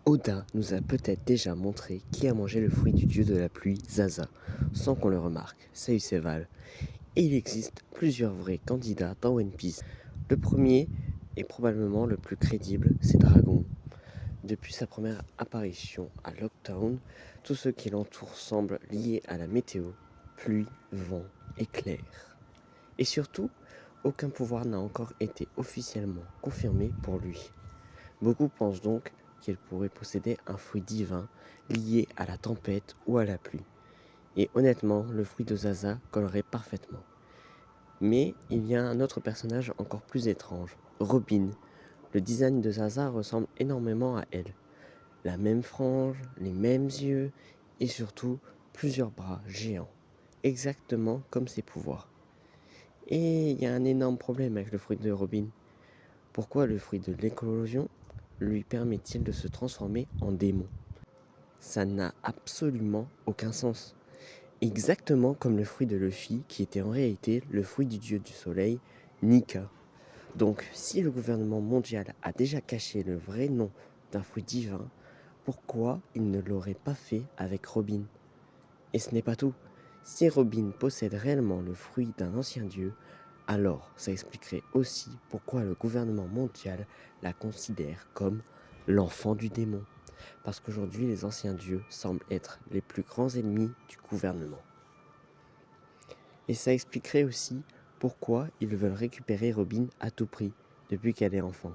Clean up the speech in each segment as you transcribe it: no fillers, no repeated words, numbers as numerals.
Oda nous a peut-être déjà montré qui a mangé le fruit du dieu de la pluie, Zaza, sans qu'on le remarque. Salut, c'est Val. Et il existe plusieurs vrais candidats dans One Piece. Le premier, et probablement le plus crédible, c'est Dragon. Depuis sa première apparition à Lockdown, tous ceux qui l'entourent semblent liés à la météo, pluie, vent, éclair. Et surtout, aucun pouvoir n'a encore été officiellement confirmé pour lui. Beaucoup pensent donc qu'il pourrait posséder un fruit divin lié à la tempête ou à la pluie. Et honnêtement, le fruit de Zaza collerait parfaitement. Mais il y a un autre personnage encore plus étrange, Robin. Le design de Zaza ressemble énormément à elle. La même frange, les mêmes yeux et surtout plusieurs bras géants. Exactement comme ses pouvoirs. Et il y a un énorme problème avec le fruit de Robin. Pourquoi le fruit de l'éclosion lui permet-il de se transformer en démon? Ça n'a absolument aucun sens. Exactement comme le fruit de Luffy, qui était en réalité le fruit du dieu du soleil, Nika. Donc, si le gouvernement mondial a déjà caché le vrai nom d'un fruit divin, pourquoi il ne l'aurait pas fait avec Robin? Et ce n'est pas tout. Si Robin possède réellement le fruit d'un ancien dieu, alors ça expliquerait aussi pourquoi le gouvernement mondial la considère comme l'enfant du démon. Parce qu'aujourd'hui, les anciens dieux semblent être les plus grands ennemis du gouvernement. Et ça expliquerait aussi pourquoi ils veulent récupérer Robin à tout prix depuis qu'elle est enfant.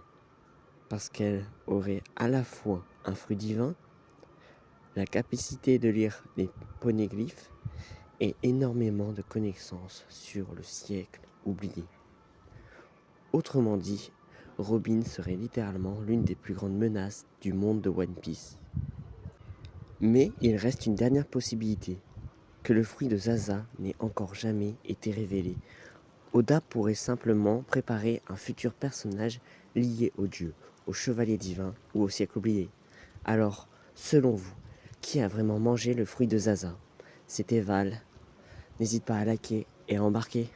Parce qu'elle aurait à la fois un fruit divin, la capacité de lire les poneglyphes et énormément de connaissances sur le siècle oublié. Autrement dit, Robin serait littéralement l'une des plus grandes menaces du monde de One Piece. Mais il reste une dernière possibilité, que le fruit de Zaza n'ait encore jamais été révélé. Oda pourrait simplement préparer un futur personnage lié au dieu, au chevalier divin ou au siècle oublié. Alors, selon vous, qui a vraiment mangé le fruit de Zaza? C'était Val. N'hésite pas à liker et à embarquer.